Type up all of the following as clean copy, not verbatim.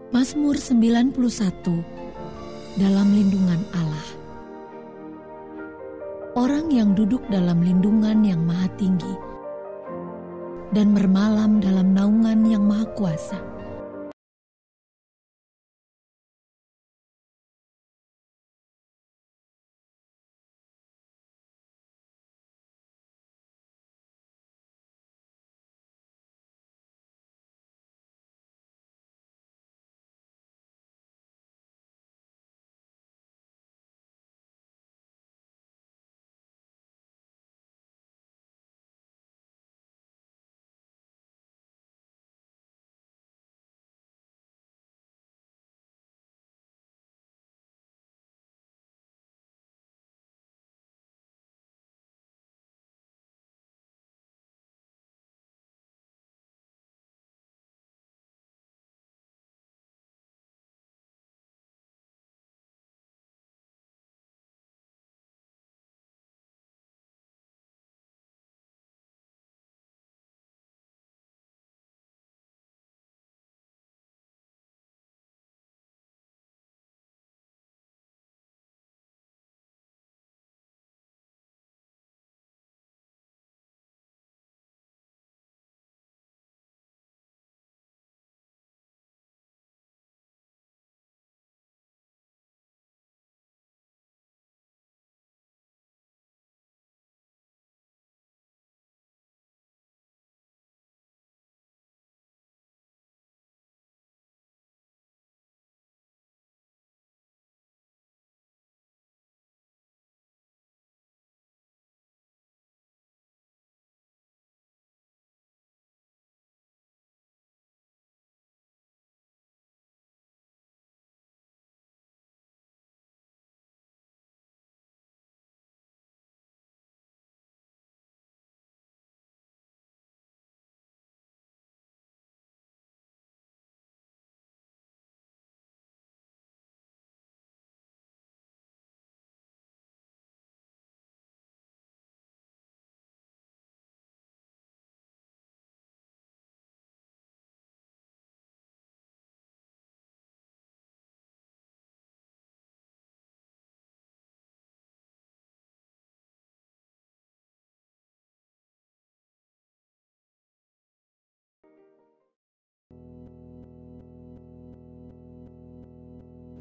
Mazmur 91, dalam lindungan Allah. Orang yang duduk dalam lindungan yang maha tinggi dan bermalam dalam naungan yang maha kuasa.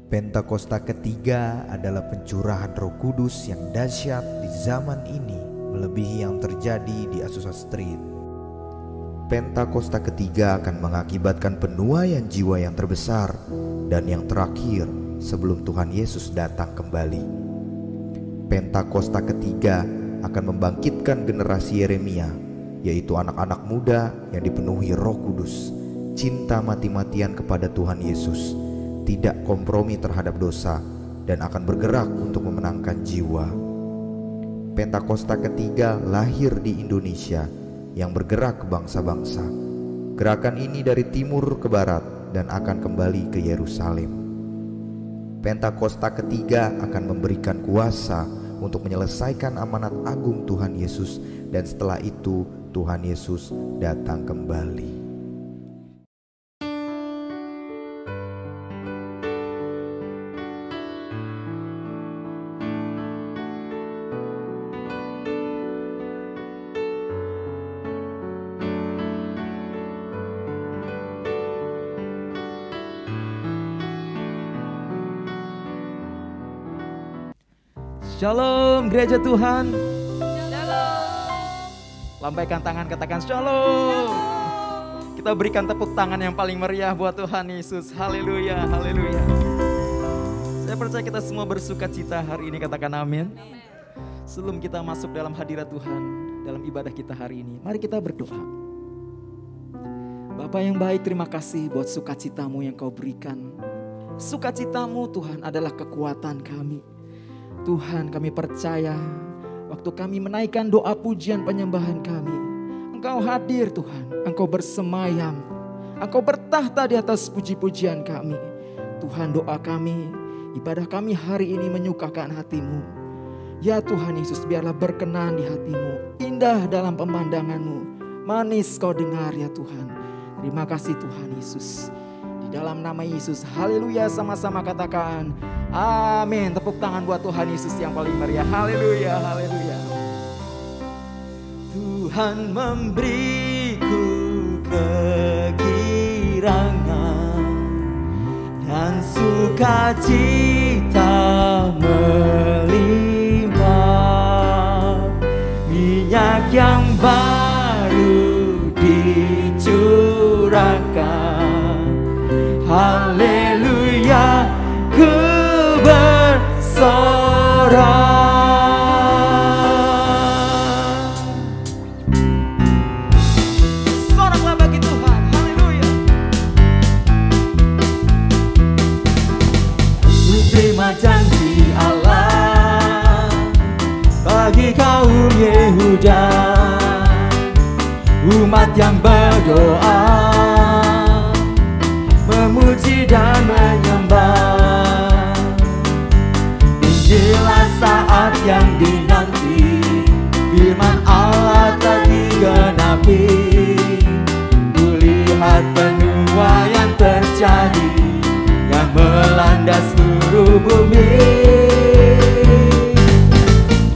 Pentakosta ketiga adalah pencurahan Roh Kudus yang dahsyat di zaman ini, melebihi yang terjadi di Azusa Street. Pentakosta ketiga akan mengakibatkan penuaian jiwa yang terbesar dan yang terakhir sebelum Tuhan Yesus datang kembali. Pentakosta ketiga akan membangkitkan generasi Yeremia, yaitu anak-anak muda yang dipenuhi Roh Kudus, cinta mati-matian kepada Tuhan Yesus, tidak kompromi terhadap dosa, dan akan bergerak untuk memenangkan jiwa. Pentakosta ketiga lahir di Indonesia yang bergerak ke bangsa-bangsa. Gerakan ini dari timur ke barat dan akan kembali ke Yerusalem. Pentakosta ketiga akan memberikan kuasa untuk menyelesaikan amanat agung Tuhan Yesus, dan setelah itu Tuhan Yesus datang kembali. Shalom gereja Tuhan. Lambaikan tangan, katakan shalom. Kita berikan tepuk tangan yang paling meriah buat Tuhan Yesus. Haleluya, haleluya. Saya percaya kita semua bersuka cita hari ini, katakan amin. Sebelum kita masuk dalam hadirat Tuhan, dalam ibadah kita hari ini, mari kita berdoa. Bapa yang baik, terima kasih buat sukacitamu yang kau berikan. Sukacitamu Tuhan adalah kekuatan kami. Tuhan, kami percaya waktu kami menaikkan doa pujian penyembahan kami, Engkau hadir Tuhan, Engkau bersemayam, Engkau bertahta di atas puji-pujian kami. Tuhan, doa kami, ibadah kami hari ini menyukakan hati-Mu. Ya Tuhan Yesus, biarlah berkenan di hati-Mu, indah dalam pemandangan-Mu, manis kau dengar ya Tuhan. Terima kasih Tuhan Yesus. Di dalam nama Yesus, haleluya, sama-sama katakan amin. Tepuk tangan buat Tuhan Yesus yang paling meriah. Haleluya, haleluya. Tuhan memberiku kegirangan dan sukacita melimpah, minyak yang baru dicurahkan. Haleluya, ku bersorak. Soraklah bagi Tuhan, haleluya. Ku terima janji Allah bagi kaum Yehuda, umat yang berdoa, memuji dan menyembah. Inilah saat yang dinanti, firman Allah telah digenapi. Kulihat penuaian terjadi yang melanda seluruh bumi.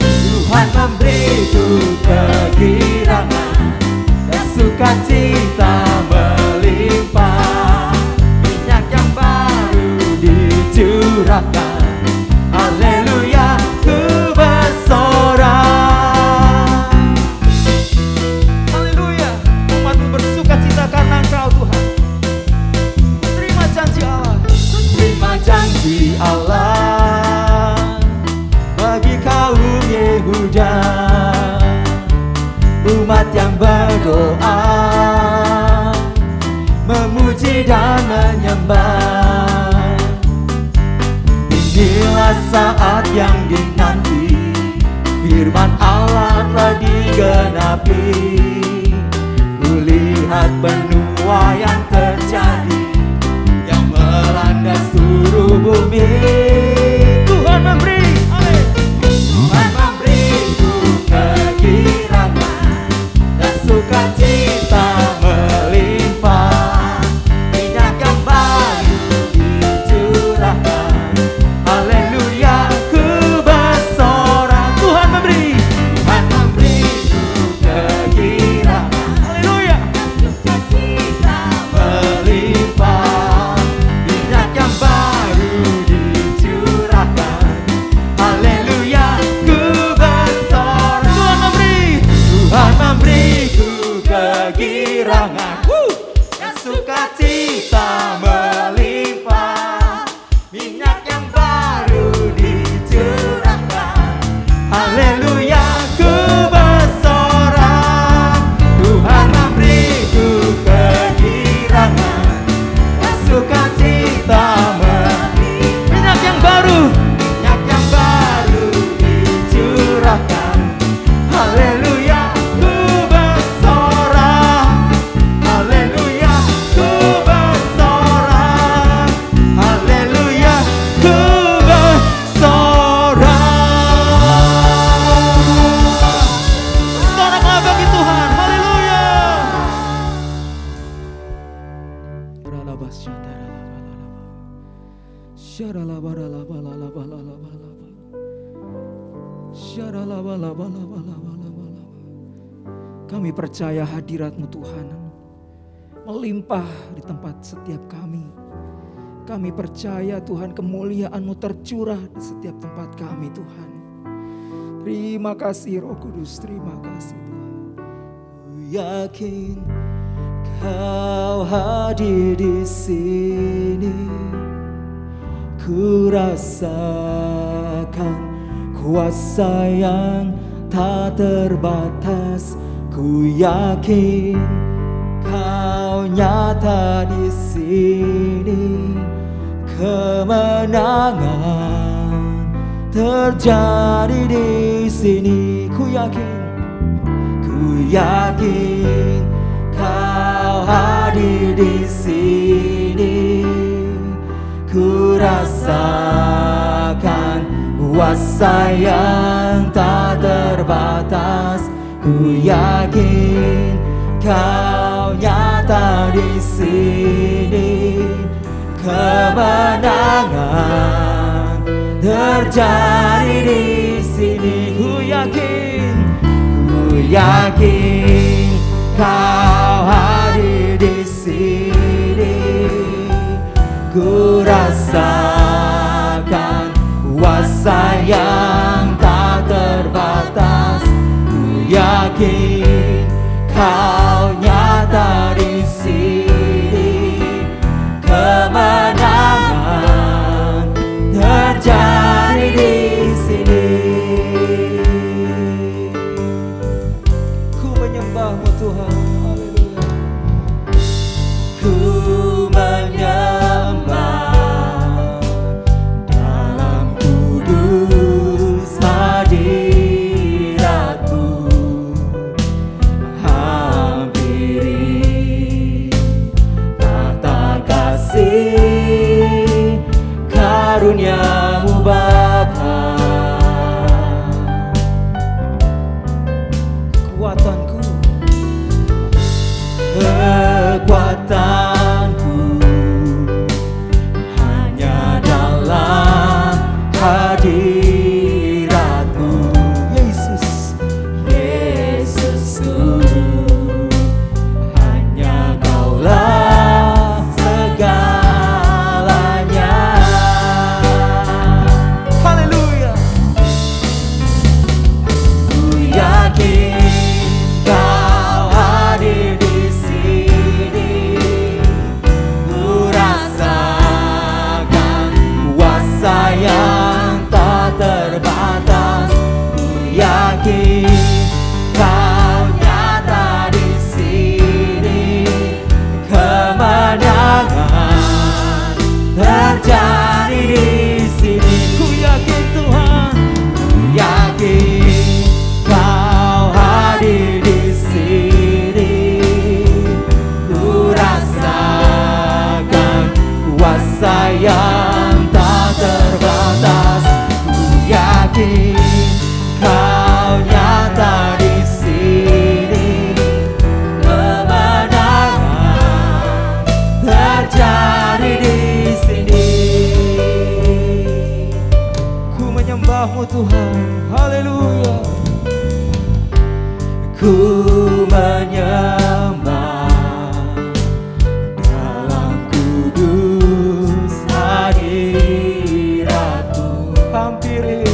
Tuhan memberiku kegirangan dan sukacita melimpah, minyak yang baru dicurahkan. Haleluya, ku bersorak. Haleluya, umatmu bersukacita karena Engkau Tuhan. Terima janji Allah, terima janji Allah bagi kaum Yehuda, umat yang berdoa, memuji dan menyembah. Inilah saat yang dinanti, firman Allah telah digenapi. Kulihat penuaian terjadi yang melanda seluruh bumi. Tuhan memberi, amin. Tuhan memberiku kegirangan dan sukacita melimpah, minyak yang baru dicurahkan. Haleluya, ku bersorak. Tuhan memberi, Tuhan memberiku kegirangan. Haleluya, sukacita melimpah, minyak yang baru dicurahkan. Haleluya, ku bersorak. Tuhan memberi, Tuhan memberiku kegirangan dan sukacita melimpah, minyak yang baru dicurahkan. Haleluya, ku bersorak. Tuhan memberiku kegirangan dan sukacita melimpah, minyak yang baru dicurahkan. Haleluya, ku bersorak. Haleluya, ku bersorak. Haleluya, ku bersorak. Soraklah bagi Tuhan. Haleluya. Kami percaya hadirat-Mu Tuhan melimpah di tempat setiap kami. Kami percaya Tuhan kemuliaan-Mu tercurah di setiap tempat kami Tuhan. Terima kasih Roh Kudus, terima kasih Tuhan. yakin Kau hadir di sini. Ku rasakan kuasa yang tak terbatas. Ku yakin Kau nyata di sini. Kemenangan terjadi di sini. Ku yakin Kau hadir di sini. Ku rasakan kuasa yang tak terbatas. Ku yakin Kau nyata di sini. Kemenangan terjadi di sini. Ku yakin Kau hadir di sini. Ku rasakan kuasa yang tak terbatas. Ku yakin Kau nyata di sini. Kemenangan terjadi di sini. Ku menyembah-Mu Tuhan. Haleluya. Ku menyembah dalam kudus hadirat-Mu. Hampiri tata kasih karunia-Mu Bapa. Kekuatanku hanya dalam hadirat-Mu. Yesusku, hanya Kaulah segalanya. Haleluya. Ku yakin Kau hadir di sini. Ku rasakan kuasa yang tak terbatas. Ku yakin Kau nyata di sini. Kemenangan terjadi di sini. Ku yakin Tuhan, ku yakin Kau hadir di sini. Ku rasakan kuasa yang tak terbatas. Ku yakin Kau nyata di sini. Kemenangan terjadi di sini. Ku menyembah-Mu Tuhan. Haleluya. Ku menyembah dalam kudus hadirat-Mu. Hampiri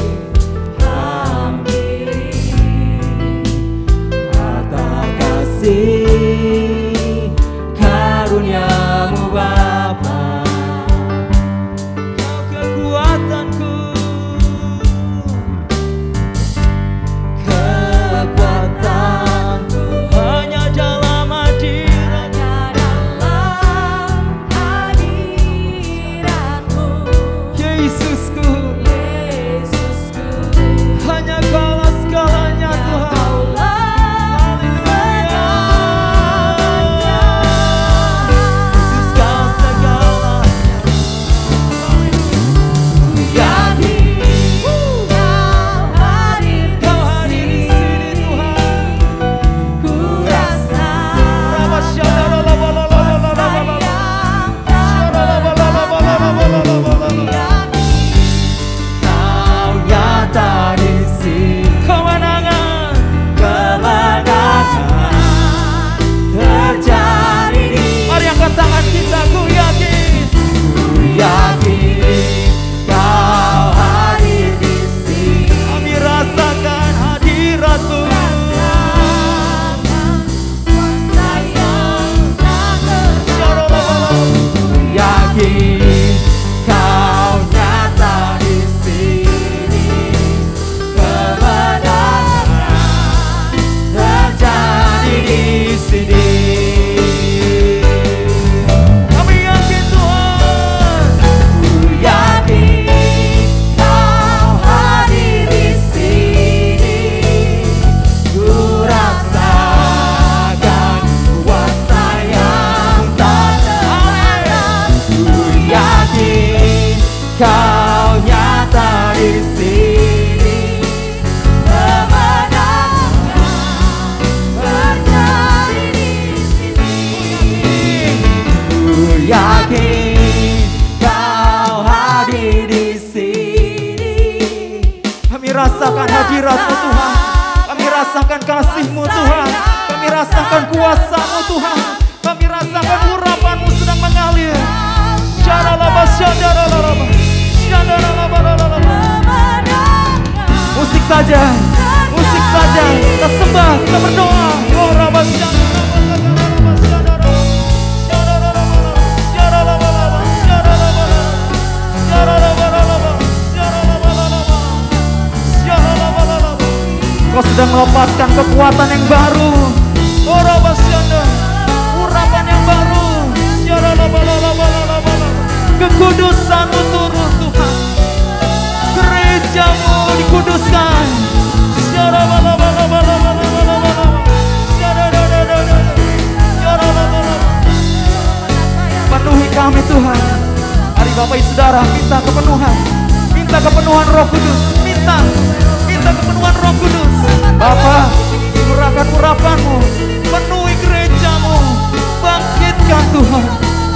kata kasih karunia-Mu Bapa. Kau kekuatanku, kekuatan rasakan kasih-Mu Tuhan. Kami rasakan kuasa-Mu Tuhan. Kami rasakan urapan-Mu sedang mengalir. Musik saja, musik saja. Kita sembah, kita berdoa. Oh Rabasya. Kau sedang melepaskan kekuatan yang baru. Oh Rabasyanda, urapan yang baru. Kekudusan-Mu turun Tuhan. Gereja-Mu dikuduskan. Penuhi kami Tuhan. Mari Bapak Ibu Saudara, minta kepenuhan. Minta kepenuhan Roh Kudus. Minta kepenuhan Roh Kudus. Bapa, curahkan urapan-Mu, penuhi gereja-Mu, bangkitkan Tuhan,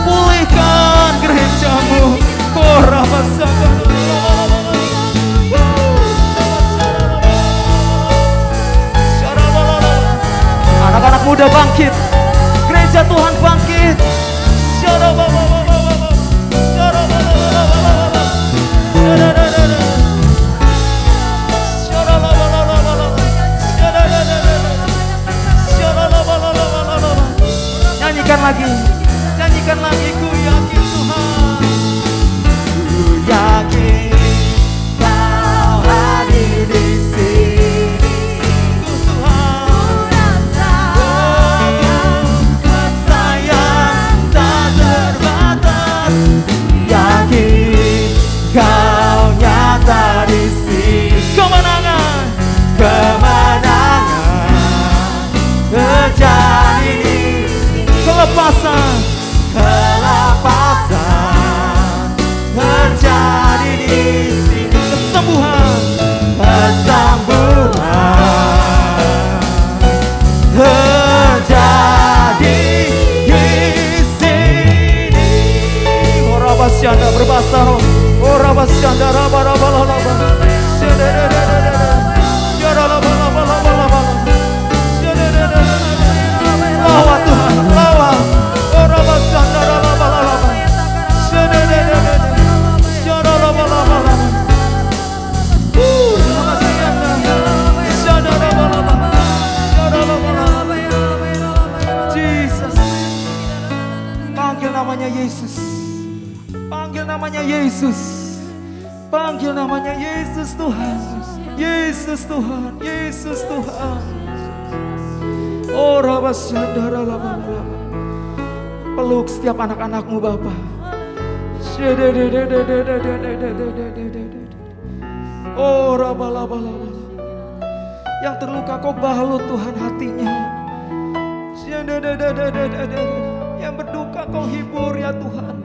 pulihkan gereja-Mu. Oh Rabasaka. Anak-anak muda bangkit, gereja Tuhan bangkit. Nyanyikan lagi, ku yakin Tuhan, ku yakin Kau hadir di sini, Tuhan. Kasih yang tak terbatas, yakin Kau nyata di sini. Kemenangan terjadi. Kelepasan terjadi di sini. Kesembuhan terjadi di sini. Oh Rabasyanda berbahasa roh. Oh Rabasyanda rabalaba. Lawa Tuhan, lawa. Oh Rabasyanda rabalaba. Jesus. Panggil namanya Yesus. Panggil namanya Yesus. Panggil namanya Yesus Tuhan. Yesus Tuhan. Yesus Tuhan. Oh Rabasyanda rabalaba. Peluk setiap anak-anak-Mu Bapa. Oh rabalaba. Yang terluka Kau balut Tuhan hatinya. Yang berduka Kau hibur ya Tuhan.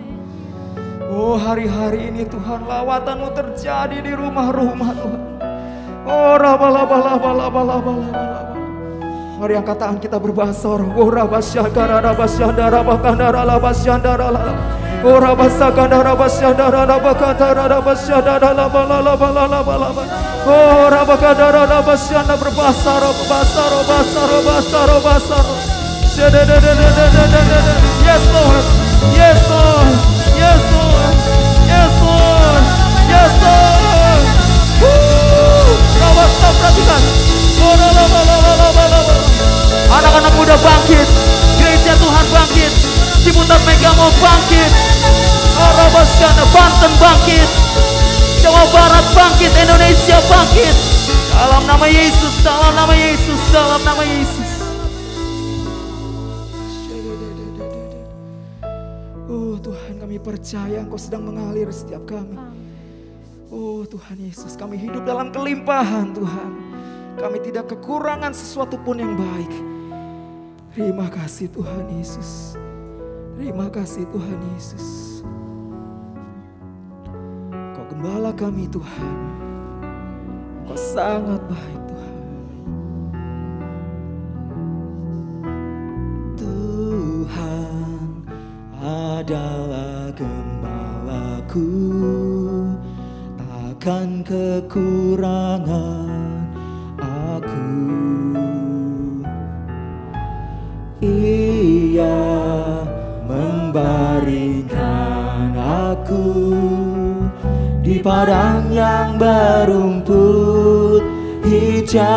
Oh hari-hari ini Tuhan, lawatan-Mu terjadi di rumah-rumah Tuhan. Oh rabalaba. Mari angkat tangan kita berbahasa roh. Oh Rabasyakara Rabasyanda Rabakandara Rabasyanda Rala. Oh Rabasakandara Rabasyanda Rabakandara Rabasyanda Rala. Oh Rabakandara Rabasyanda berbahasa roh. Yes Lord. Yes Lord. Yes Lord. Yes Lord. Yes Lord. Rabasa perhatikan. Oh anak-anak muda bangkit, gereja Tuhan bangkit, Ciputat Mega mau bangkit, Rabasyanda Banten bangkit, Jawa Barat bangkit, Indonesia bangkit. Dalam nama Yesus, dalam nama Yesus, dalam nama Yesus. Oh Tuhan, kami percaya Engkau sedang mengalir setiap kami. Oh Tuhan Yesus, kami hidup dalam kelimpahan Tuhan. Kami tidak kekurangan sesuatu pun yang baik. Terima kasih Tuhan Yesus. Terima kasih Tuhan Yesus. Kau gembala kami Tuhan. Kau sangat baik Tuhan. Tuhan adalah gembalaku, takkan kekurangan aku. jiwaku di padang yang berumput hijau.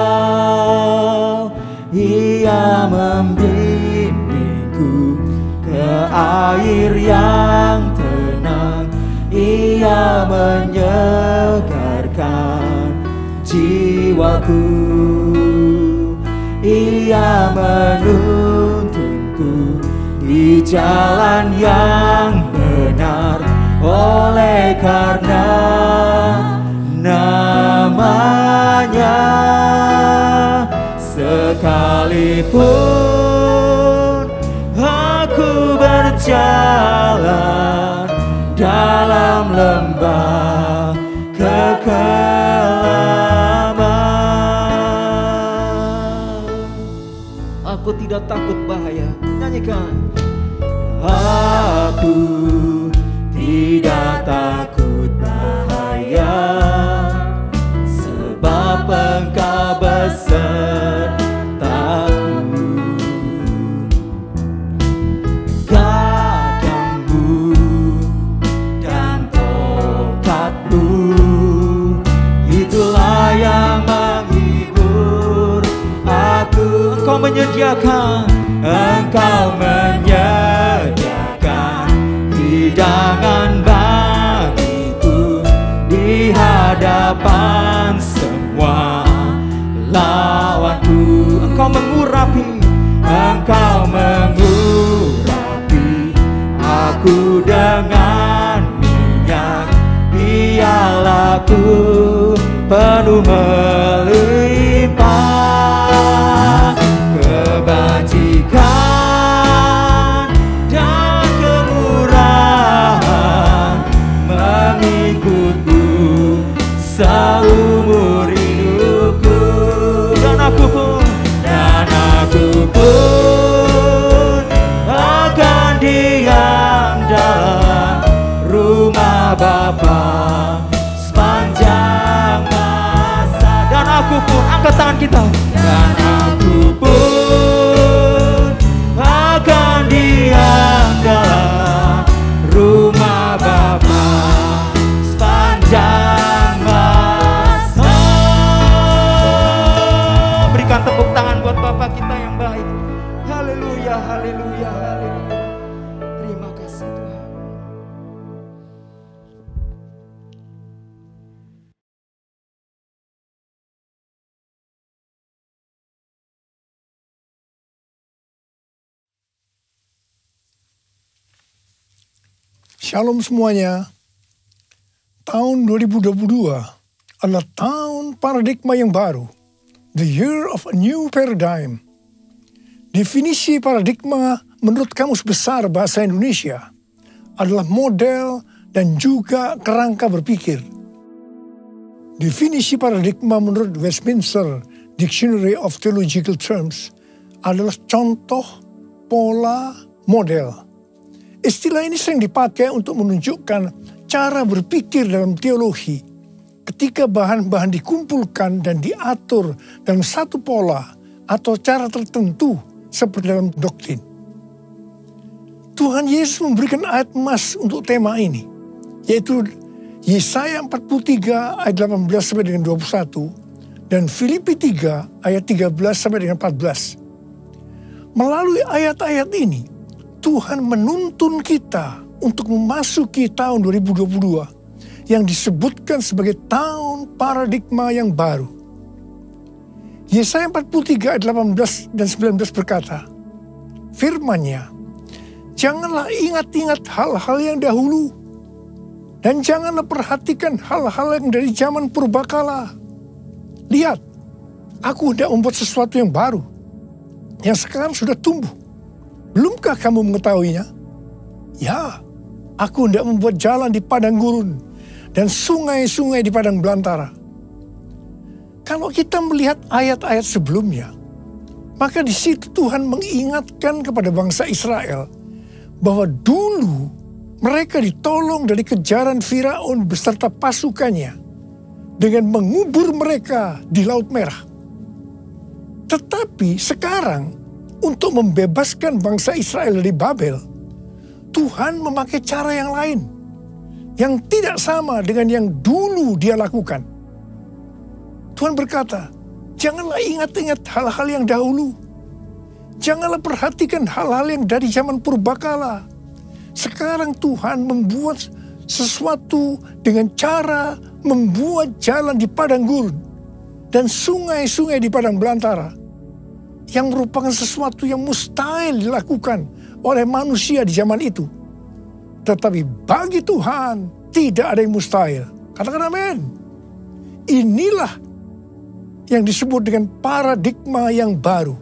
Ia membimbingku ke air yang tenang. Ia menyegarkan jiwaku. Ia menuntunku di jalan yang benar, oleh karena namanya. Sekalipun aku berjalan dalam lembah kekelaman, aku tidak takut bahaya. Nyanyikan. Aku tidak takut bahaya, sebab Engkau besertaku. Gadangmu dan tongkatmu, itulah yang menghibur aku. Engkau menyediakan hidangan bagiku di hadapan semua lawanku. Engkau mengurapi aku dengan minyak, pialaku penuh melimpah. Kebajikan dan kemurahan mengikutku seumur hidupku. Dan aku pun akan diam dalam rumah Bapa sepanjang masa. Dan aku pun, angkat tangan kita. Dan aku pun akan diam dalam rumah Bapa sepanjang masa. Berikan tepuk tangan buat Bapa kita yang baik. Haleluya, haleluya, haleluya. Terima kasih Tuhan. Shalom semuanya. Tahun 2022 adalah tahun paradigma yang baru. The year of a new paradigm. Definisi paradigma menurut Kamus Besar Bahasa Indonesia adalah model dan juga kerangka berpikir. Definisi paradigma menurut Westminster Dictionary of Theological Terms adalah contoh, pola, model. Istilah ini sering dipakai untuk menunjukkan cara berpikir dalam teologi ketika bahan-bahan dikumpulkan dan diatur dalam satu pola atau cara tertentu seperti dalam doktrin. Tuhan Yesus memberikan ayat emas untuk tema ini, yaitu Yesaya 43 ayat 18 sampai dengan 21 dan Filipi 3 ayat 13 sampai dengan 14. Melalui ayat-ayat ini, Tuhan menuntun kita untuk memasuki tahun 2022 yang disebutkan sebagai tahun paradigma yang baru. Yesaya 43 ayat 18 dan 19 berkata, firman-Nya, janganlah ingat-ingat hal-hal yang dahulu, dan janganlah perhatikan hal-hal yang dari zaman purbakala. Lihat, aku hendak membuat sesuatu yang baru, yang sekarang sudah tumbuh. Belumkah kamu mengetahuinya? Ya, aku hendak membuat jalan di padang gurun dan sungai-sungai di padang belantara. Kalau kita melihat ayat-ayat sebelumnya, maka di situ Tuhan mengingatkan kepada bangsa Israel bahwa dulu mereka ditolong dari kejaran Firaun beserta pasukannya dengan mengubur mereka di Laut Merah. Tetapi sekarang, untuk membebaskan bangsa Israel dari Babel, Tuhan memakai cara yang lain. yang tidak sama dengan yang dulu dia lakukan. Tuhan berkata, janganlah ingat-ingat hal-hal yang dahulu. Janganlah perhatikan hal-hal yang dari zaman purbakala. Sekarang Tuhan membuat sesuatu dengan cara membuat jalan di padang gurun dan sungai-sungai di padang belantara, yang merupakan sesuatu yang mustahil dilakukan oleh manusia di zaman itu. Tetapi bagi Tuhan tidak ada yang mustahil. Katakan amin. Inilah yang disebut dengan paradigma yang baru.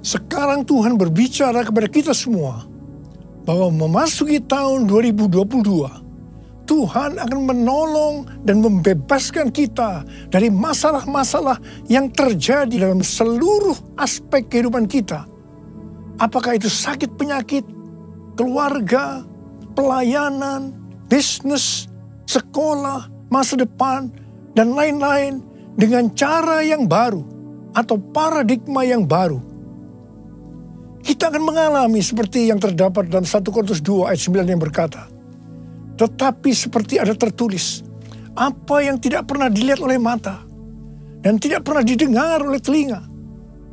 Sekarang Tuhan berbicara kepada kita semua bahwa memasuki tahun 2022, Tuhan akan menolong dan membebaskan kita dari masalah-masalah yang terjadi dalam seluruh aspek kehidupan kita. Apakah itu sakit penyakit, keluarga, pelayanan, bisnis, sekolah, masa depan, dan lain-lain dengan cara yang baru atau paradigma yang baru. Kita akan mengalami seperti yang terdapat dalam 1 Korintus 2 ayat 9 yang berkata, tetapi seperti ada tertulis, apa yang tidak pernah dilihat oleh mata, dan tidak pernah didengar oleh telinga,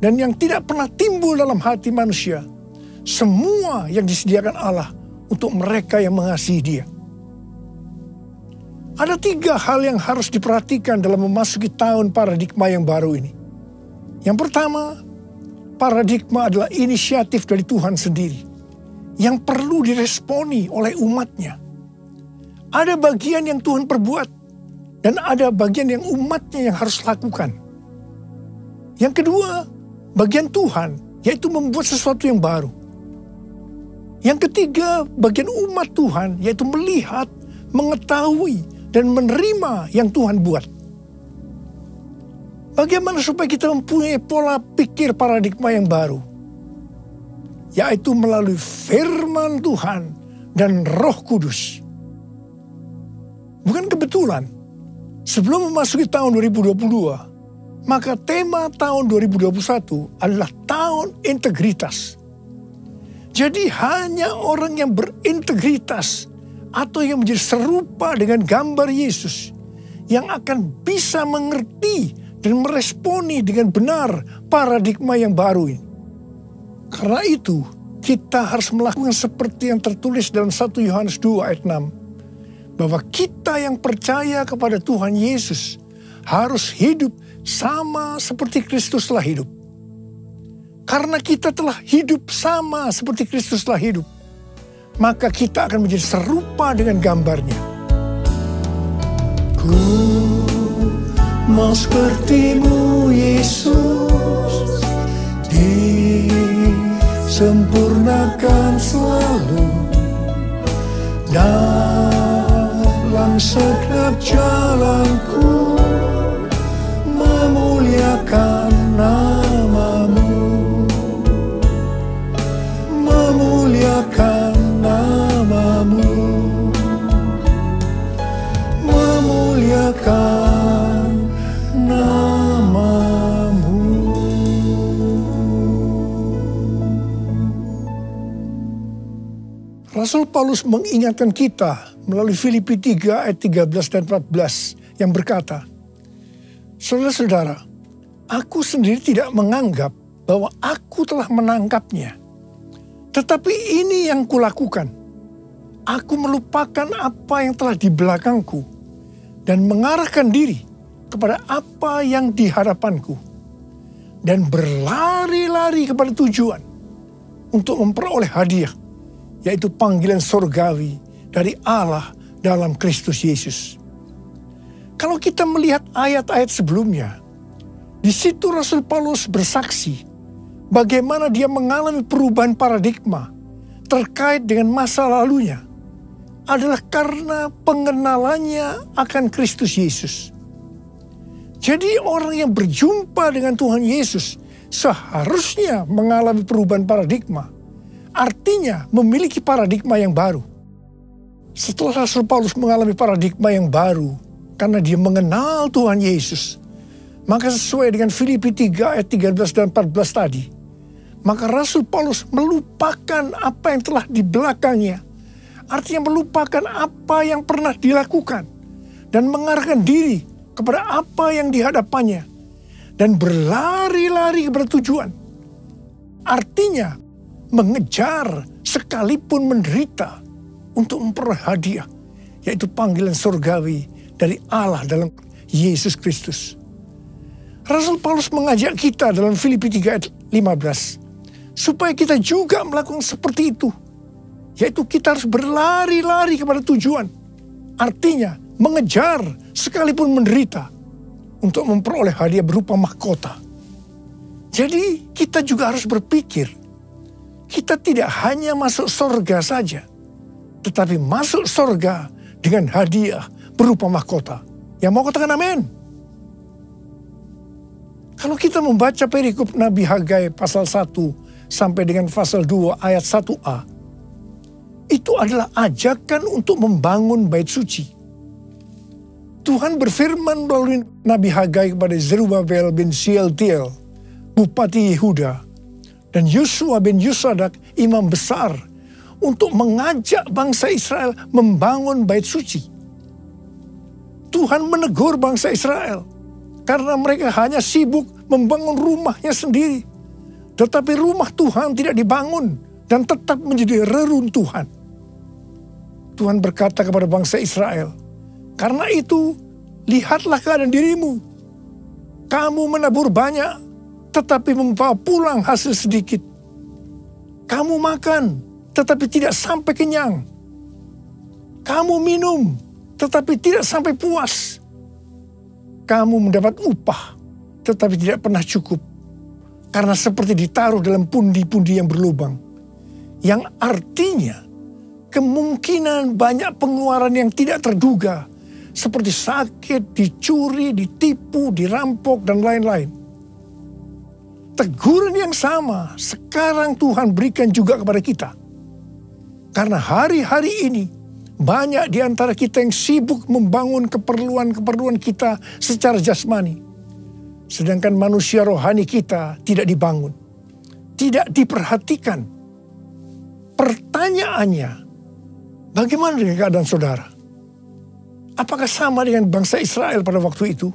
dan yang tidak pernah timbul dalam hati manusia, semua yang disediakan Allah untuk mereka yang mengasihi Dia. Ada 3 hal yang harus diperhatikan dalam memasuki tahun paradigma yang baru ini. Yang pertama, paradigma adalah inisiatif dari Tuhan sendiri, yang perlu diresponi oleh umatnya. Ada bagian yang Tuhan perbuat, dan ada bagian yang umatnya yang harus lakukan. Yang kedua, bagian Tuhan, yaitu membuat sesuatu yang baru. Yang ketiga, bagian umat Tuhan, yaitu melihat, mengetahui, dan menerima yang Tuhan buat. Bagaimana supaya kita mempunyai pola pikir paradigma yang baru? Yaitu melalui firman Tuhan dan Roh Kudus. Bukan kebetulan, sebelum memasuki tahun 2022, maka tema tahun 2021 adalah tahun integritas. Jadi hanya orang yang berintegritas atau yang menjadi serupa dengan gambar Yesus yang akan bisa mengerti dan meresponi dengan benar paradigma yang baru ini. Karena itu, kita harus melakukan seperti yang tertulis dalam 1 Yohanes 2 ayat 6. Bahwa kita yang percaya kepada Tuhan Yesus harus hidup sama seperti Kristus telah hidup. Karena kita telah hidup sama seperti Kristus telah hidup, maka kita akan menjadi serupa dengan gambarnya. Ku mau seperti-Mu Yesus, disempurnakan selalu dalam setiap jalanku, memuliakan nama-Mu, memuliakan nama-Mu, memuliakan nama-Mu. Rasul Paulus mengingatkan kita melalui Filipi 3 ayat 13 dan 14 yang berkata, saudara-saudara, aku sendiri tidak menganggap bahwa aku telah menangkapnya. Tetapi ini yang kulakukan. Aku melupakan apa yang telah di belakangku dan mengarahkan diri kepada apa yang di hadapanku. Dan berlari-lari kepada tujuan untuk memperoleh hadiah, yaitu panggilan surgawi dari Allah dalam Kristus Yesus. Kalau kita melihat ayat-ayat sebelumnya, di situ Rasul Paulus bersaksi bagaimana dia mengalami perubahan paradigma terkait dengan masa lalunya adalah karena pengenalannya akan Kristus Yesus. Jadi orang yang berjumpa dengan Tuhan Yesus seharusnya mengalami perubahan paradigma. Artinya memiliki paradigma yang baru. Setelah Rasul Paulus mengalami paradigma yang baru karena dia mengenal Tuhan Yesus, maka sesuai dengan Filipi 3 ayat 13 dan 14 tadi, maka Rasul Paulus melupakan apa yang telah di belakangnya, artinya melupakan apa yang pernah dilakukan dan mengarahkan diri kepada apa yang dihadapannya dan berlari-lari kepada tujuan. Artinya mengejar sekalipun menderita untuk memperoleh hadiah, yaitu panggilan surgawi dari Allah dalam Yesus Kristus. Rasul Paulus mengajak kita dalam Filipi 3 ayat 15 supaya kita juga melakukan seperti itu, yaitu kita harus berlari-lari kepada tujuan. Artinya mengejar sekalipun menderita untuk memperoleh hadiah berupa mahkota. Jadi kita juga harus berpikir, kita tidak hanya masuk surga saja, tetapi masuk surga dengan hadiah berupa mahkota. Yang mau katakan amin? Kalau kita membaca perikop Nabi Hagai pasal 1 sampai dengan pasal 2 ayat 1a, itu adalah ajakan untuk membangun bait suci. Tuhan berfirman melalui Nabi Hagai kepada Zerubabel bin Shealtiel, Bupati Yehuda, dan Yosua bin Yosadak, imam besar, untuk mengajak bangsa Israel membangun bait suci. Tuhan menegur bangsa Israel karena mereka hanya sibuk membangun rumahnya sendiri. Tetapi rumah Tuhan tidak dibangun dan tetap menjadi reruntuhan. Tuhan berkata kepada bangsa Israel, karena itu lihatlah keadaan dirimu. Kamu menabur banyak, tetapi membawa pulang hasil sedikit. Kamu makan, tetapi tidak sampai kenyang. Kamu minum, tetapi tidak sampai puas. Kamu mendapat upah, tetapi tidak pernah cukup. Karena seperti ditaruh dalam pundi-pundi yang berlubang. Yang artinya, kemungkinan banyak pengeluaran yang tidak terduga. Seperti sakit, dicuri, ditipu, dirampok, dan lain-lain. Teguran yang sama sekarang Tuhan berikan juga kepada kita. Karena hari-hari ini banyak di antara kita yang sibuk membangun keperluan-keperluan kita secara jasmani. Sedangkan manusia rohani kita tidak dibangun. Tidak diperhatikan. Pertanyaannya, bagaimana dengan keadaan saudara? Apakah sama dengan bangsa Israel pada waktu itu?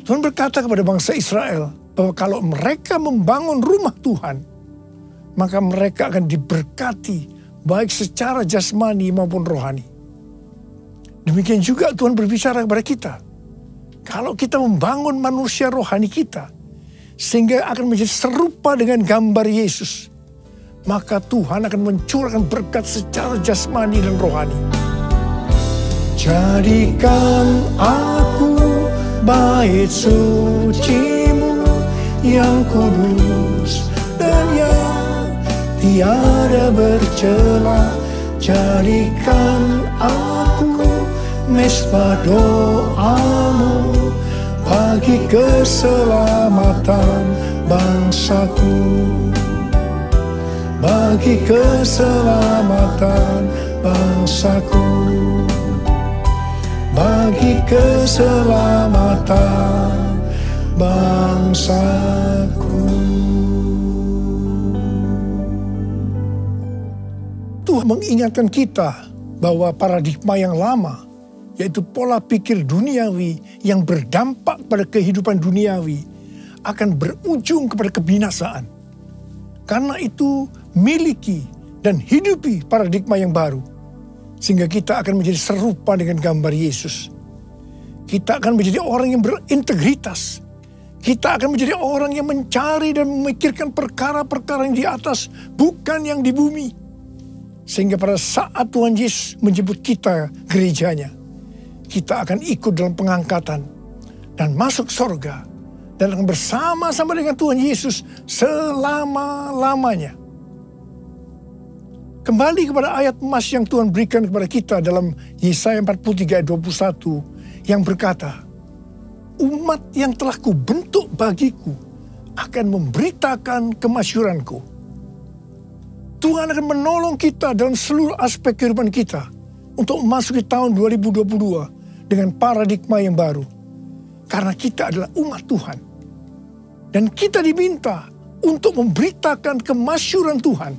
Tuhan berkata kepada bangsa Israel bahwa kalau mereka membangun rumah Tuhan, maka mereka akan diberkati baik secara jasmani maupun rohani. Demikian juga Tuhan berbicara kepada kita. Kalau kita membangun manusia rohani kita, sehingga akan menjadi serupa dengan gambar Yesus, maka Tuhan akan mencurahkan berkat secara jasmani dan rohani. Jadikan aku bait sucimu yang kudus dan yang tiada bercela. Jadikan aku mesbah doamu bagi keselamatan bangsaku, bagi keselamatan bangsaku, bagi keselamatan bangsaku. Tuhan mengingatkan kita bahwa paradigma yang lama, yaitu pola pikir duniawi yang berdampak pada kehidupan duniawi, akan berujung kepada kebinasaan. Karena itu, miliki dan hidupi paradigma yang baru, sehingga kita akan menjadi serupa dengan gambar Yesus. Kita akan menjadi orang yang berintegritas. Kita akan menjadi orang yang mencari dan memikirkan perkara-perkara yang di atas, bukan yang di bumi. Sehingga pada saat Tuhan Yesus menjemput kita gerejanya, kita akan ikut dalam pengangkatan dan masuk surga dan akan bersama-sama dengan Tuhan Yesus selama-lamanya. Kembali kepada ayat emas yang Tuhan berikan kepada kita dalam Yesaya 43 ayat 21 yang berkata, umat yang telah kubentuk bagiku akan memberitakan kemasyhuranku. Tuhan akan menolong kita dalam seluruh aspek kehidupan kita untuk memasuki tahun 2022 dengan paradigma yang baru. Karena kita adalah umat Tuhan. Dan kita diminta untuk memberitakan kemasyhuran Tuhan.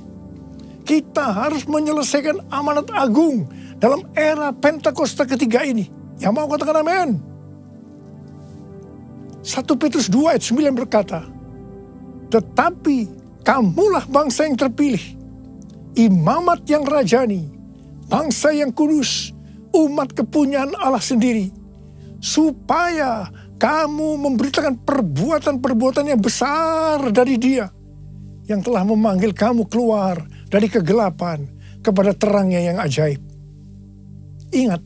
kita harus menyelesaikan amanat agung dalam era Pentakosta ketiga ini. Yang mau katakan amin? 1 Petrus 2 ayat 9 berkata, tetapi kamulah bangsa yang terpilih, imamat yang rajani, bangsa yang kudus, umat kepunyaan Allah sendiri, supaya kamu memberitakan perbuatan-perbuatan yang besar dari Dia yang telah memanggil kamu keluar dari kegelapan kepada terangnya yang ajaib. Ingat,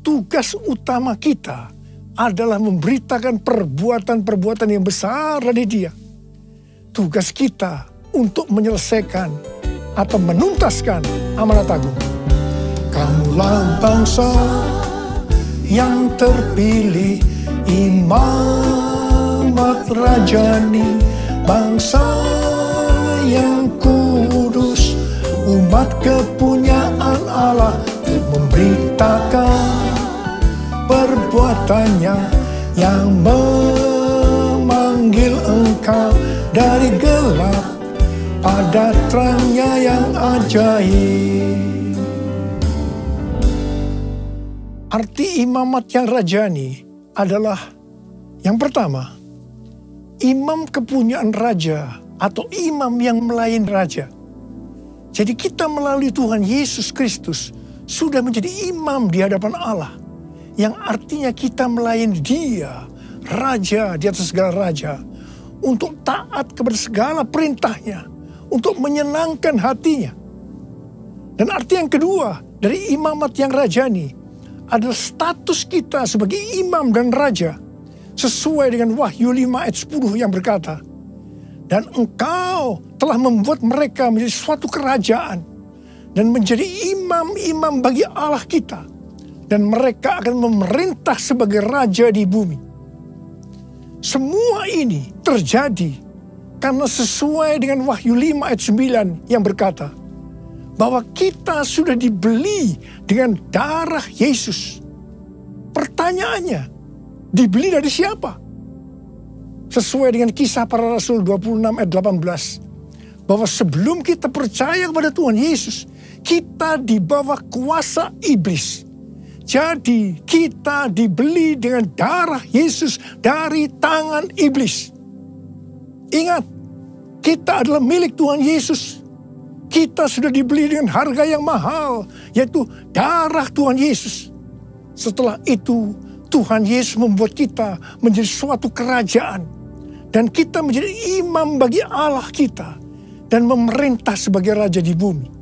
tugas utama kita adalah memberitakan perbuatan-perbuatan yang besar dari Dia. Tugas kita untuk menyelesaikan atau menuntaskan amanat agung. Kamulah bangsa yang terpilih, imamat rajani, bangsa yang kudus, umat kepunyaan Allah, untuk memberitakan perbuatannya yang memanggil engkau dari gelap pada terangnya yang ajaib. Arti imamat yang rajani adalah yang pertama, imam kepunyaan raja atau imam yang melayani raja. Jadi kita melalui Tuhan Yesus Kristus sudah menjadi imam di hadapan Allah. Yang artinya kita melayani Dia, Raja di atas segala raja, untuk taat kepada segala perintahnya, untuk menyenangkan hatinya. Dan arti yang kedua dari imamat yang rajani adalah status kita sebagai imam dan raja, sesuai dengan Wahyu 5 ayat 10 yang berkata, dan engkau telah membuat mereka menjadi suatu kerajaan dan menjadi imam-imam bagi Allah kita, dan mereka akan memerintah sebagai raja di bumi. Semua ini terjadi karena sesuai dengan Wahyu 5 ayat 9 yang berkata bahwa kita sudah dibeli dengan darah Yesus. Pertanyaannya, dibeli dari siapa? Sesuai dengan Kisah Para Rasul 26 ayat 18, bahwa sebelum kita percaya kepada Tuhan Yesus, kita di bawah kuasa iblis. Jadi kita dibeli dengan darah Yesus dari tangan iblis. Ingat, kita adalah milik Tuhan Yesus. Kita sudah dibeli dengan harga yang mahal, yaitu darah Tuhan Yesus. Setelah itu, Tuhan Yesus membuat kita menjadi suatu kerajaan. Dan kita menjadi imam bagi Allah kita. Dan memerintah sebagai raja di bumi.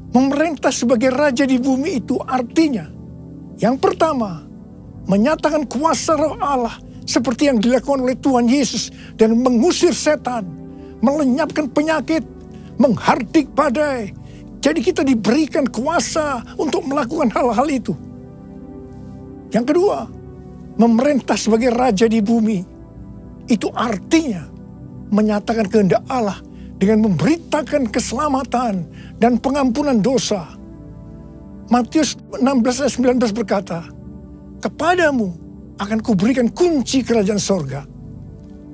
Memerintah sebagai raja di bumi itu artinya, yang pertama, menyatakan kuasa roh Allah seperti yang dilakukan oleh Tuhan Yesus dan mengusir setan, melenyapkan penyakit, menghardik badai. Jadi kita diberikan kuasa untuk melakukan hal-hal itu. Yang kedua, memerintah sebagai raja di bumi. Itu artinya menyatakan kehendak Allah dengan memberitakan keselamatan dan pengampunan dosa. Matius 16 ayat 19 berkata, kepadamu akan kuberikan kunci kerajaan sorga.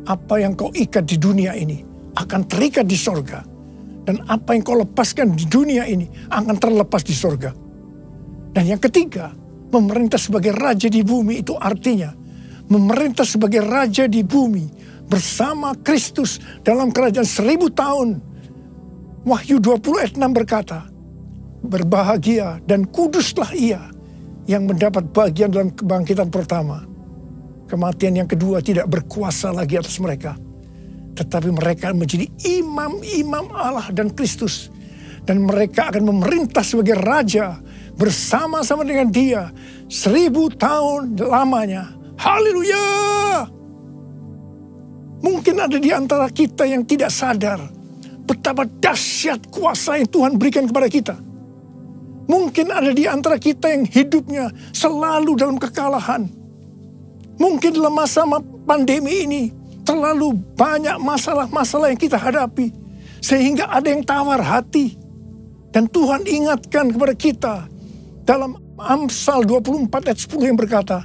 Apa yang kau ikat di dunia ini akan terikat di sorga. Dan apa yang kau lepaskan di dunia ini akan terlepas di sorga. Dan yang ketiga, memerintah sebagai raja di bumi itu artinya memerintah sebagai raja di bumi bersama Kristus dalam kerajaan 1000 tahun. Wahyu 20 ayat 6 berkata, berbahagia dan kuduslah ia yang mendapat bagian dalam kebangkitan pertama. Kematian yang kedua tidak berkuasa lagi atas mereka. Tetapi mereka menjadi imam-imam Allah dan Kristus. Dan mereka akan memerintah sebagai raja bersama-sama dengan Dia 1000 tahun lamanya. Haleluya! Mungkin ada di antara kita yang tidak sadar betapa dahsyat kuasa yang Tuhan berikan kepada kita. Mungkin ada di antara kita yang hidupnya selalu dalam kekalahan. Mungkin dalam masa pandemi ini terlalu banyak masalah-masalah yang kita hadapi. Sehingga ada yang tawar hati. Dan Tuhan ingatkan kepada kita dalam Amsal 24 ayat 10 yang berkata,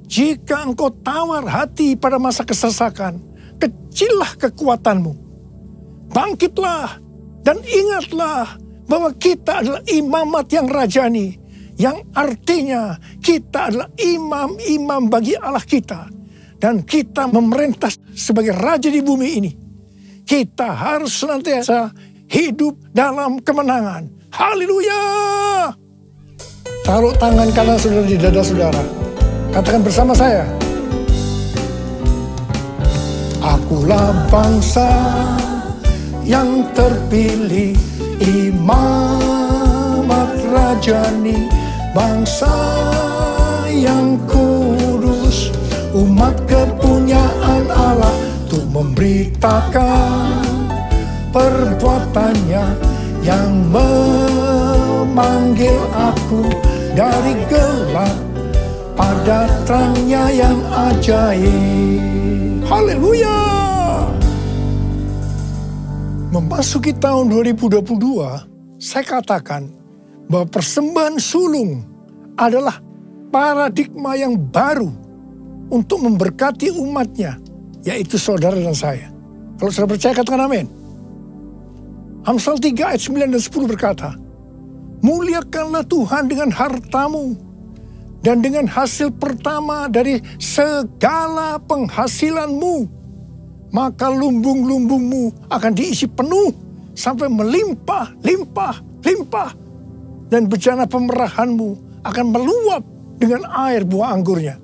jika engkau tawar hati pada masa kesesakan, kecillah kekuatanmu. Bangkitlah, Dan ingatlah bahwa kita adalah imamat yang rajani, yang artinya kita adalah imam-imam bagi Allah kita. Dan kita memerintah sebagai raja di bumi ini. Kita harus senantiasa hidup dalam kemenangan. Haleluya! Taruh tangan kanan saudara di dada saudara. Katakan bersama saya. Akulah bangsa yang terpilih, imamat rajani, bangsa yang kudus, umat kepunyaan Allah, untuk memberitakan perbuatannya yang memanggil aku dari gelap pada terangnya yang ajaib. Haleluya! Memasuki tahun 2022, saya katakan bahwa persembahan sulung adalah paradigma yang baru untuk memberkati umatnya, yaitu saudara dan saya. Kalau saudara percaya, katakan amin. Amsal 3 ayat 9 dan 10 berkata, muliakanlah Tuhan dengan hartamu dan dengan hasil pertama dari segala penghasilanmu, maka lumbung-lumbungmu akan diisi penuh sampai melimpah, limpah, limpah, dan bejana pemerahanmu akan meluap dengan air buah anggurnya.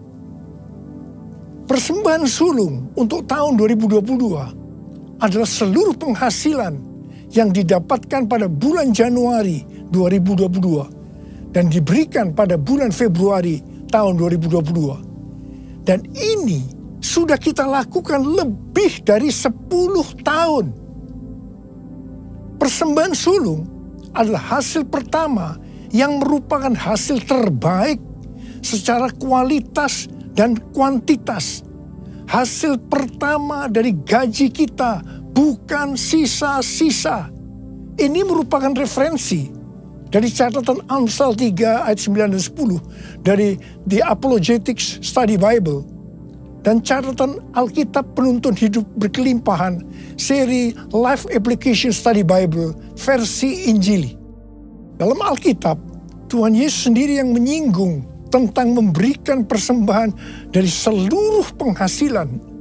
Persembahan sulung untuk tahun 2022 adalah seluruh penghasilan yang didapatkan pada bulan Januari 2022 dan diberikan pada bulan Februari tahun 2022. Dan ini sudah kita lakukan lebih dari 10 tahun. Persembahan sulung adalah hasil pertama yang merupakan hasil terbaik secara kualitas dan kuantitas. Hasil pertama dari gaji kita, bukan sisa-sisa. Ini merupakan referensi dari catatan Amsal 3 ayat 9 dan 10 dari The Apologetics Study Bible dan catatan Alkitab Penuntun Hidup Berkelimpahan seri Life Application Study Bible versi Injili. Dalam Alkitab, Tuhan Yesus sendiri yang menyinggung tentang memberikan persembahan dari seluruh penghasilan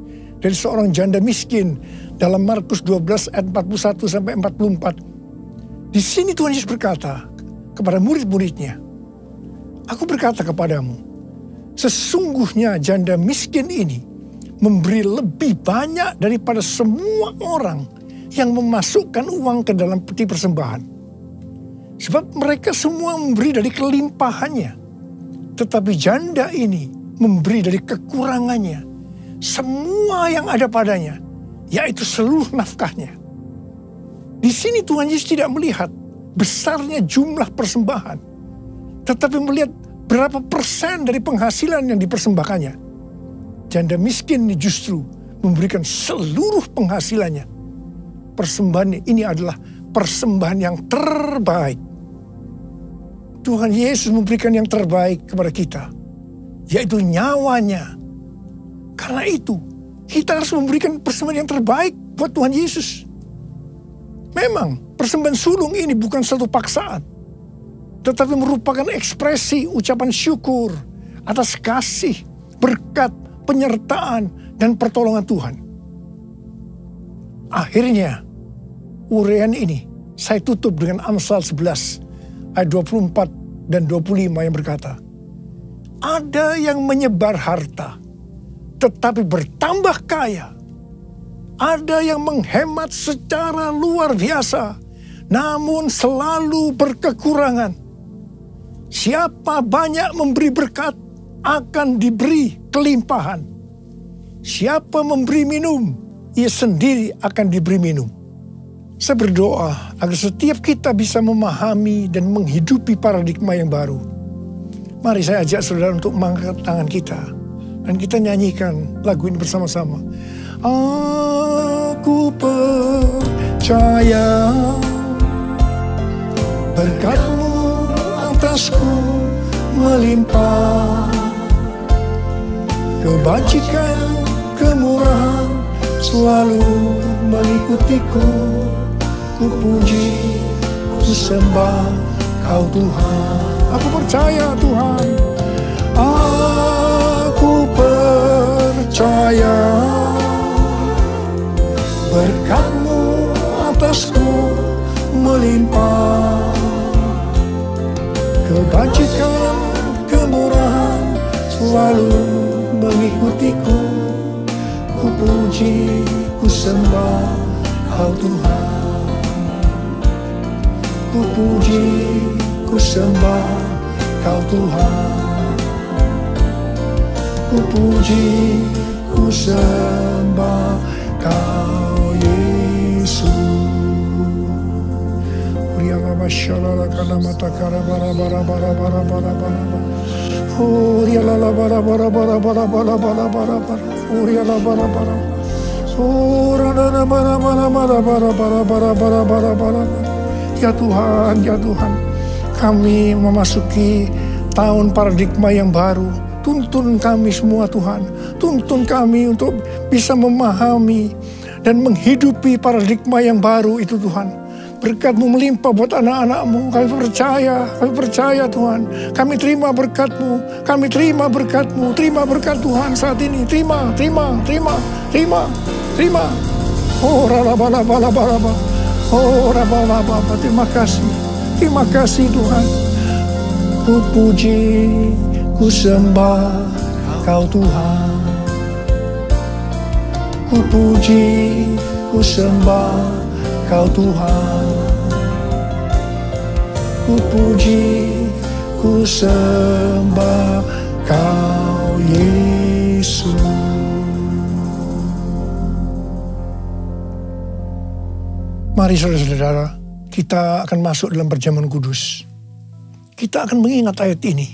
dari seorang janda miskin dalam Markus 12 ayat 41 sampai 44. Di sini Tuhan Yesus berkata kepada murid-muridnya, aku berkata kepadamu, sesungguhnya janda miskin ini memberi lebih banyak daripada semua orang yang memasukkan uang ke dalam peti persembahan. Sebab mereka semua memberi dari kelimpahannya, tetapi janda ini memberi dari kekurangannya, semua yang ada padanya, yaitu seluruh nafkahnya. Di sini Tuhan Yesus tidak melihat besarnya jumlah persembahan, tetapi melihat berapa persen dari penghasilan yang dipersembahkannya. Janda miskin ini justru memberikan seluruh penghasilannya. Persembahan ini adalah persembahan yang terbaik. Tuhan Yesus memberikan yang terbaik kepada kita, yaitu nyawanya. Karena itu, kita harus memberikan persembahan yang terbaik buat Tuhan Yesus. Memang, persembahan sulung ini bukan satu paksaan, tetapi merupakan ekspresi ucapan syukur atas kasih, berkat, penyertaan, dan pertolongan Tuhan. Akhirnya, uraian ini saya tutup dengan Amsal 11 ayat 24 dan 25 yang berkata, ada yang menyebar harta, tetapi bertambah kaya. Ada yang menghemat secara luar biasa, namun selalu berkekurangan. Siapa banyak memberi berkat, akan diberi kelimpahan. Siapa memberi minum, ia sendiri akan diberi minum. Saya berdoa agar setiap kita bisa memahami dan menghidupi paradigma yang baru. Mari saya ajak saudara untuk mengangkat tangan kita dan kita nyanyikan lagu ini bersama-sama. Aku percaya berkat-Mu atasku melimpah, kebajikan, kemurahan selalu mengikutiku. ku puji, ku sembah Kau Tuhan. Aku percaya Tuhan, aku percaya berkat-Mu atasku melimpah, kebajikan, kemurahan selalu mengikutiku. Ku puji, ku sembah Kau Tuhan. Ku puji, ku sembah Kau Tuhan. Ku puji, ku sembah Kau Yesus. Uriala masyalala kana mata kara bara bara bara bara bara bara. Uriala bara bara bara bara bara bara bara bara. Uriala bara bara. Uriala bara bara bara bara bara bara bara bara bara. Ya Tuhan, ya Tuhan, kami memasuki tahun paradigma yang baru. Tuntun kami semua Tuhan, tuntun kami untuk bisa memahami dan menghidupi paradigma yang baru itu Tuhan. Berkat-Mu melimpah buat anak-anak-Mu, kami percaya Tuhan. Kami terima berkat-Mu, kami terima berkat-Mu, terima berkat Tuhan saat ini. Terima. Oh rala-bala-bala-bala. Oh rala-bala-bala, terima kasih Tuhan. Ku puji, ku sembah Kau Tuhan. Ku puji, ku sembah Kau Tuhan. Ku puji, ku sembah Kau Yesus. Mari saudara-saudara, kita akan masuk dalam perjamuan kudus. Kita akan mengingat ayat ini.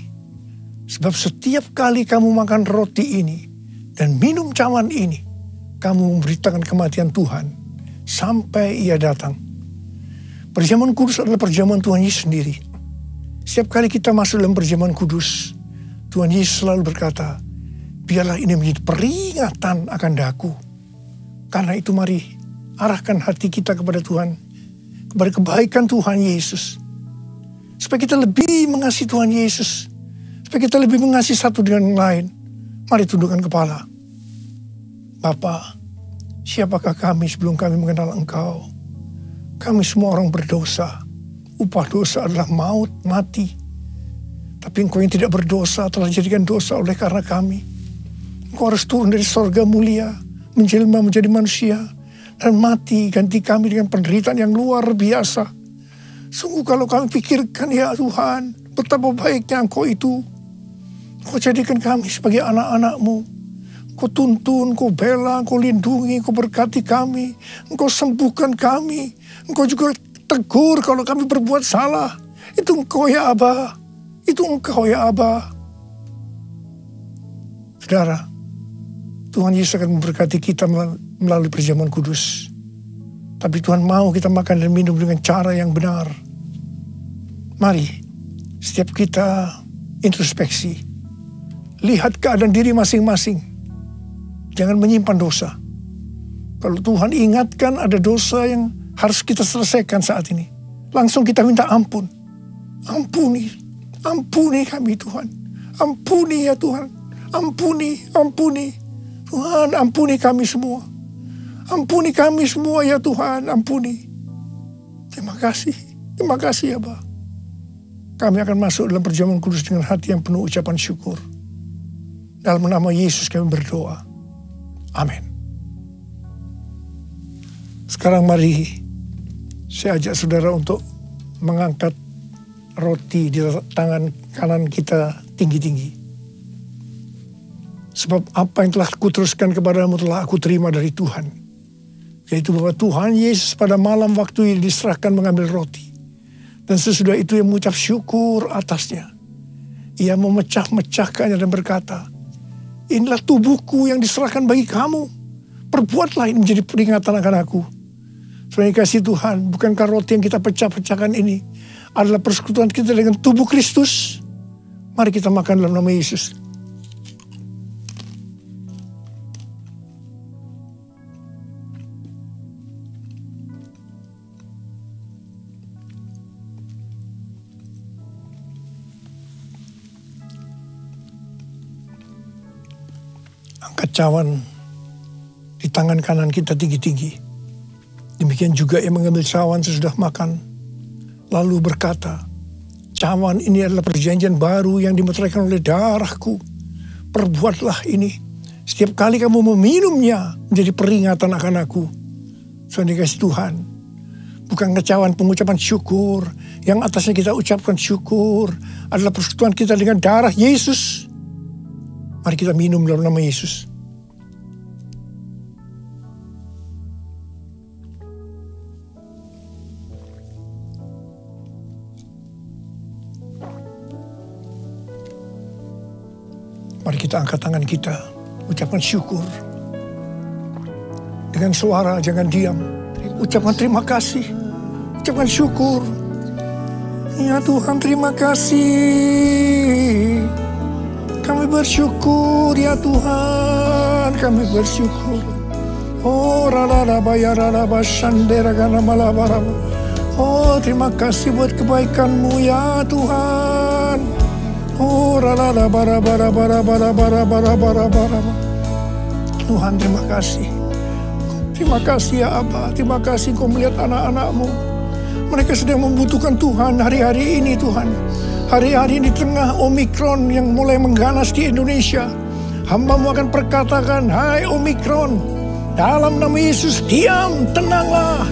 Sebab setiap kali kamu makan roti ini dan minum cawan ini, kamu memberitakan kematian Tuhan sampai Ia datang. Perjamuan kudus adalah perjamuan Tuhan Yesus sendiri. Setiap kali kita masuk dalam perjamuan kudus, Tuhan Yesus selalu berkata, biarlah ini menjadi peringatan akan daku. Karena itu mari arahkan hati kita kepada Tuhan, kepada kebaikan Tuhan Yesus. Supaya kita lebih mengasihi Tuhan Yesus. Supaya kita lebih mengasihi satu dengan yang lain. Mari tundukkan kepala. Bapa, siapakah kami sebelum kami mengenal Engkau? Kami semua orang berdosa. Upah dosa adalah maut, mati. Tapi Engkau yang tidak berdosa telah dijadikan dosa oleh karena kami. Engkau harus turun dari sorga mulia, menjelma menjadi manusia, dan mati ganti kami dengan penderitaan yang luar biasa. Sungguh kalau kami pikirkan ya Tuhan, betapa baiknya Engkau itu. Engkau jadikan kami sebagai anak-anak-Mu. Engkau tuntun, Engkau bela, Engkau lindungi, Engkau berkati kami. Engkau sembuhkan kami. Engkau juga tegur kalau kami berbuat salah. Itu Engkau ya Aba. Itu Engkau ya Aba. Saudara, Tuhan Yesus akan memberkati kita melalui perjamuan kudus. Tapi Tuhan mau kita makan dan minum dengan cara yang benar. Mari, setiap kita introspeksi. Lihat keadaan diri masing-masing. Jangan menyimpan dosa. Kalau Tuhan ingatkan ada dosa yang harus kita selesaikan saat ini, langsung kita minta ampun. Ampuni kami Tuhan. Ampuni ya Tuhan. Ampuni. Tuhan, ampuni kami semua. Ampuni kami semua ya Tuhan, ampuni. Terima kasih ya Bapa. Kami akan masuk dalam perjamuan kudus dengan hati yang penuh ucapan syukur. Dalam nama Yesus kami berdoa. Amin. Sekarang mari saya ajak saudara untuk mengangkat roti di tangan kanan kita tinggi-tinggi. Sebab apa yang telah kuteruskan kepadamu telah aku terima dari Tuhan. Yaitu bahwa Tuhan Yesus pada malam waktu ini diserahkan mengambil roti. Dan sesudah itu ia mengucap syukur atasnya. Ia memecah-mecahkannya dan berkata, inilah tubuhku yang diserahkan bagi kamu. Perbuatlah ini menjadi peringatan akan aku. Sebagai kasih Tuhan, bukankah roti yang kita pecah-pecahkan ini adalah persekutuan kita dengan tubuh Kristus? Mari kita makan dalam nama Yesus. Angkat cawan di tangan kanan kita tinggi-tinggi. Demikian juga ia mengambil cawan sesudah makan, lalu berkata, cawan ini adalah perjanjian baru yang dimeteraikan oleh darahku. Perbuatlah ini setiap kali kamu meminumnya, menjadi peringatan akan aku. Saudara kasih Tuhan, bukan kecawan pengucapan syukur, yang atasnya kita ucapkan syukur adalah persekutuan kita dengan darah Yesus. Mari kita minum dalam nama Yesus. Mari kita angkat tangan kita, ucapkan syukur. Dengan suara, jangan diam. Ucapkan terima kasih, ucapkan syukur. Ya Tuhan, terima kasih. Kami bersyukur ya Tuhan, kami bersyukur. Oh raraba ya raraba shandera gana malabaraba. Oh terima kasih buat kebaikan-Mu ya Tuhan. Oh raraba bara bara bara bara bara bara bara. Tuhan terima kasih. Terima kasih ya Abba, terima kasih Kau melihat anak-anak-Mu. Mereka sedang membutuhkan Tuhan hari-hari ini Tuhan. Hari-hari di tengah Omikron yang mulai mengganas di Indonesia. Hamba-Mu akan perkatakan, hai Omikron, dalam nama Yesus diam, tenanglah.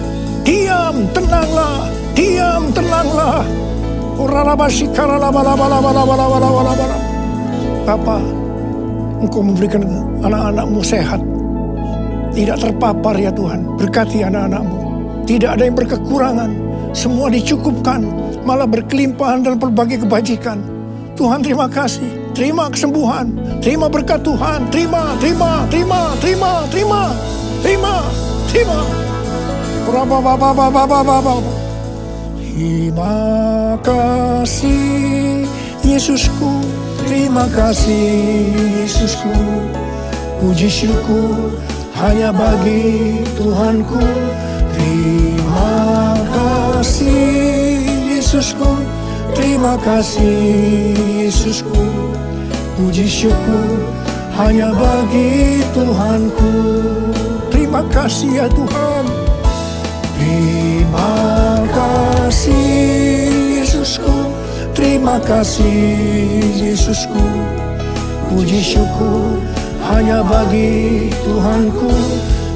Diam, tenanglah. Diam, tenanglah. Bapa, Engkau memberikan anak-anak-Mu sehat. Tidak terpapar ya Tuhan. Berkati anak-anak-Mu. Tidak ada yang berkekurangan. Semua dicukupkan. Malah berkelimpahan dalam berbagai kebajikan. Tuhan terima kasih. Terima kesembuhan. Terima berkat Tuhan. Terima. Terima kasih Yesusku. Terima kasih Yesusku. Puji syukur hanya bagi Tuhanku. Terima kasih Yesusku. Terima kasih Yesusku. Puji syukur hanya bagi Tuhanku. Terima kasih ya Tuhan. Terima kasih Yesusku. Terima kasih Yesusku. Puji syukur hanya bagi Tuhanku.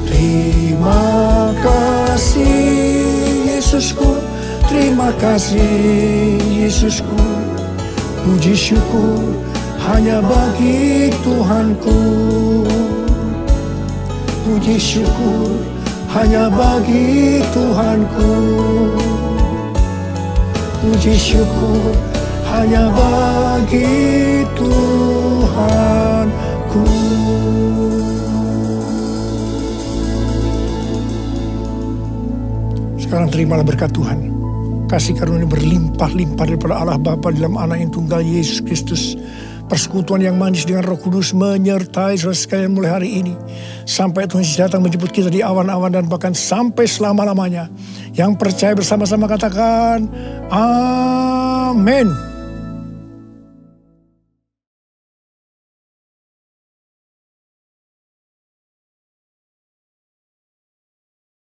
Terima kasih Yesusku. Terima kasih Yesusku. Puji syukur hanya bagi Tuhanku. Puji syukur hanya bagi Tuhanku. Puji syukur hanya bagi Tuhanku. Sekarang terimalah berkat Tuhan. Kasih karunia berlimpah-limpah daripada Allah Bapa dalam Anak yang tunggal Yesus Kristus. Persekutuan yang manis dengan Roh Kudus menyertai saudara sekalian mulai hari ini. Sampai Tuhan Yesus datang menjemput kita di awan-awan dan bahkan sampai selama-lamanya. Yang percaya bersama-sama katakan, Amin.